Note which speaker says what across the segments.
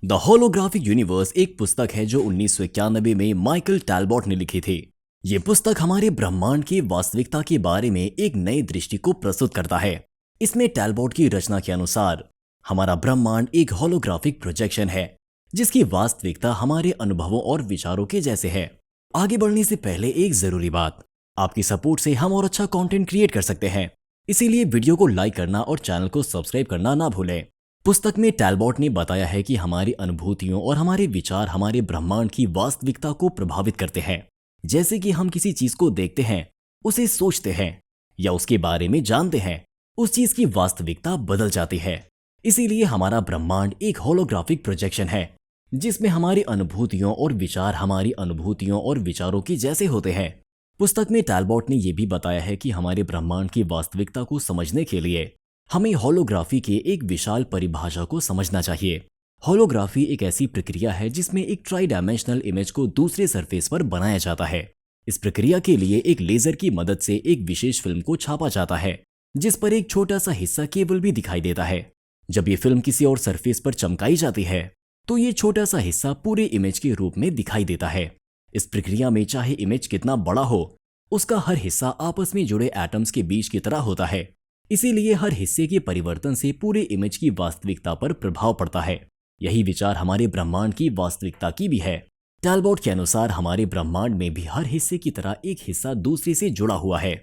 Speaker 1: The holographic universe एक पुस्तक है जो 1991 में माइकल टैलबॉट ने लिखी थी। ये पुस्तक हमारे ब्रह्मांड की वास्तविकता के बारे में एक नई दृष्टि को प्रस्तुत करता है। इसमें टैलबॉट की रचना के अनुसार हमारा ब्रह्मांड एक होलोग्राफिक प्रोजेक्शन है जिसकी वास्तविकता हमारे अनुभवों और विचारों के जैसे है। आगे बढ़ने से पहले एक जरूरी बात, आपकी सपोर्ट से हम और अच्छा कंटेंट क्रिएट कर सकते हैं, इसीलिए वीडियो को लाइक करना और चैनल को सब्सक्राइब करना ना भूलें। पुस्तक में टैलबॉट ने बताया है कि हमारी अनुभूतियों और हमारे विचार हमारे ब्रह्मांड की वास्तविकता को प्रभावित करते हैं। जैसे कि हम किसी चीज को देखते हैं, उसे सोचते हैं या उसके बारे में जानते हैं, उस चीज की वास्तविकता बदल जाती है। इसीलिए हमारा ब्रह्मांड एक होलोग्राफिक प्रोजेक्शन है जिसमें हमारी अनुभूतियों और विचार हमारी अनुभूतियों और विचारों के जैसे होते हैं। पुस्तक में टैलबॉट ने यह भी बताया है कि हमारे ब्रह्मांड की वास्तविकता को समझने के लिए हमें होलोग्राफी के एक विशाल परिभाषा को समझना चाहिए। होलोग्राफी एक ऐसी प्रक्रिया है जिसमें एक ट्राई डायमेंशनल इमेज को दूसरे सरफेस पर बनाया जाता है। इस प्रक्रिया के लिए एक लेजर की मदद से एक विशेष फिल्म को छापा जाता है जिस पर एक छोटा सा हिस्सा केवल भी दिखाई देता है। जब ये फिल्म किसी और सरफेस पर चमकाई जाती है तो ये छोटा सा हिस्सा पूरे इमेज के रूप में दिखाई देता है। इस प्रक्रिया में चाहे इमेज कितना बड़ा हो, उसका हर हिस्सा आपस में जुड़े एटम्स के बीच की तरह होता है। इसीलिए हर हिस्से के परिवर्तन से पूरे इमेज की वास्तविकता पर प्रभाव पड़ता है। यही विचार हमारे ब्रह्मांड की वास्तविकता की भी है। टैलबॉट के अनुसार हमारे ब्रह्मांड में भी हर हिस्से की तरह एक हिस्सा दूसरे से जुड़ा हुआ है।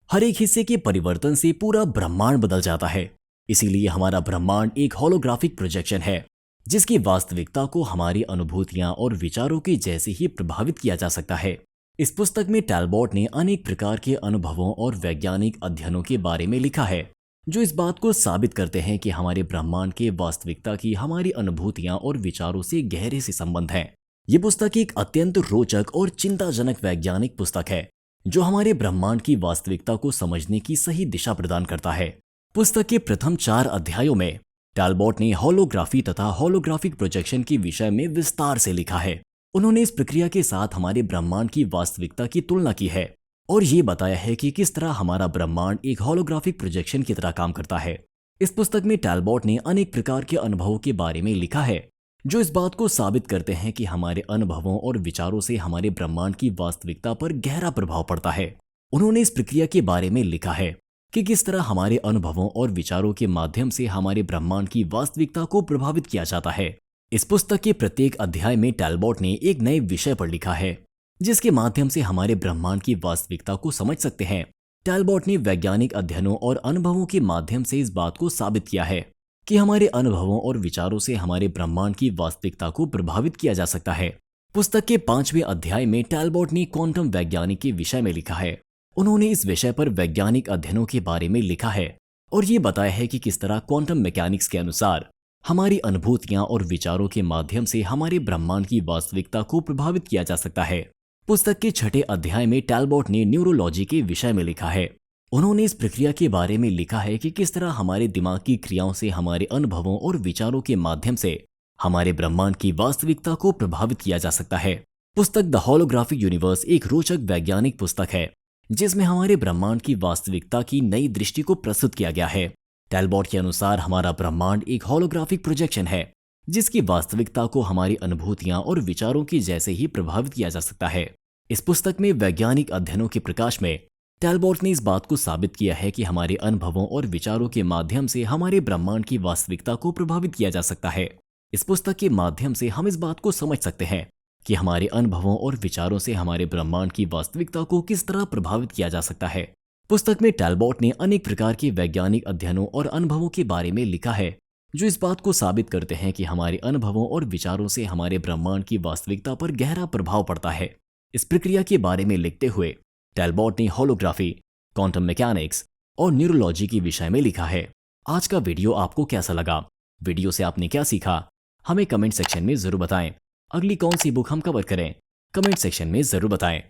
Speaker 1: हर एक हिस्से के परिवर्तन से पूरा ब्रह्मांड बदल जाता है। इसीलिए हमारा ब्रह्मांड एक होलोग्राफिक प्रोजेक्शन है जिसकी वास्तविकता को हमारी अनुभूतियां और विचारों के जैसे ही प्रभावित किया जा सकता है। इस पुस्तक में टैलबॉट ने अनेक प्रकार के अनुभवों और वैज्ञानिक अध्ययनों के बारे में लिखा है जो इस बात को साबित करते हैं कि हमारे ब्रह्मांड के वास्तविकता की हमारी अनुभूतियां और विचारों से गहरे से संबंध है। ये पुस्तक एक अत्यंत रोचक और चिंताजनक वैज्ञानिक पुस्तक है जो हमारे ब्रह्मांड की वास्तविकता को समझने की सही दिशा प्रदान करता है। पुस्तक के प्रथम 4 अध्यायों में टैलबॉट ने होलोग्राफी तथा होलोग्राफिक प्रोजेक्शन के विषय में विस्तार से लिखा है। उन्होंने इस प्रक्रिया के साथ हमारे ब्रह्मांड की वास्तविकता की तुलना की है और ये बताया है कि किस तरह हमारा ब्रह्मांड एक होलोग्राफिक प्रोजेक्शन की तरह काम करता है। इस पुस्तक में टैलबॉट ने अनेक प्रकार के अनुभवों के बारे में लिखा है जो इस बात को साबित करते हैं कि हमारे अनुभवों और विचारों से हमारे ब्रह्मांड की वास्तविकता पर गहरा प्रभाव पड़ता है। उन्होंने इस प्रक्रिया के बारे में लिखा है कि किस तरह हमारे अनुभवों और विचारों के माध्यम से हमारे ब्रह्मांड की वास्तविकता को प्रभावित किया जाता है। इस पुस्तक के प्रत्येक अध्याय में टैलबॉट ने एक नए विषय पर लिखा है जिसके माध्यम से हमारे ब्रह्मांड की वास्तविकता को समझ सकते हैं। टैलबॉट ने वैज्ञानिक अध्ययनों और अनुभवों के माध्यम से इस बात को साबित किया है कि हमारे अनुभवों और विचारों से हमारे ब्रह्मांड की वास्तविकता को प्रभावित किया जा सकता है। पुस्तक के 5वें अध्याय में टैलबॉट ने क्वांटम वैज्ञानिक के विषय में लिखा है। उन्होंने इस विषय पर वैज्ञानिक अध्ययनों के बारे में लिखा है और ये बताया है कि किस तरह क्वांटम मैकेनिक्स के अनुसार हमारी अनुभूतियां और विचारों के माध्यम से हमारे ब्रह्मांड की वास्तविकता को प्रभावित किया जा सकता है। पुस्तक के 6ठे अध्याय में टैलबॉट ने न्यूरोलॉजी के विषय में लिखा है। उन्होंने इस प्रक्रिया के बारे में लिखा है कि किस तरह हमारे दिमाग की क्रियाओं से हमारे अनुभवों और विचारों के माध्यम से हमारे ब्रह्मांड की वास्तविकता को प्रभावित किया जा सकता है। पुस्तक द होलोग्राफिक यूनिवर्स एक रोचक वैज्ञानिक पुस्तक है जिसमें हमारे ब्रह्मांड की वास्तविकता की नई दृष्टि को प्रस्तुत किया गया है। टैलबॉट के अनुसार हमारा ब्रह्मांड एक होलोग्राफिक प्रोजेक्शन है जिसकी वास्तविकता को हमारी अनुभूतियां और विचारों की जैसे ही प्रभावित किया जा सकता है। इस पुस्तक में वैज्ञानिक अध्ययनों के प्रकाश में टैलबॉट ने इस बात को साबित किया है कि हमारे अनुभवों और विचारों के माध्यम से हमारे ब्रह्मांड की वास्तविकता को प्रभावित किया जा सकता है। इस पुस्तक के माध्यम से हम इस बात को समझ सकते हैं कि हमारे अनुभवों और विचारों से हमारे ब्रह्मांड की वास्तविकता को किस तरह प्रभावित किया जा सकता है। पुस्तक में टैलबॉट ने अनेक प्रकार के वैज्ञानिक अध्ययनों और अनुभवों के बारे में लिखा है जो इस बात को साबित करते हैं कि हमारे अनुभवों और विचारों से हमारे ब्रह्मांड की वास्तविकता पर गहरा प्रभाव पड़ता है। इस प्रक्रिया के बारे में लिखते हुए टैलबॉट ने होलोग्राफी, क्वांटम मैकेनिक्स और न्यूरोलॉजी के विषय में लिखा है। आज का वीडियो आपको कैसा लगा? वीडियो से आपने क्या सीखा? हमें कमेंट सेक्शन में जरूर बताएं। अगली कौन सी बुक हम कवर करें? कमेंट सेक्शन में जरूर बताएं।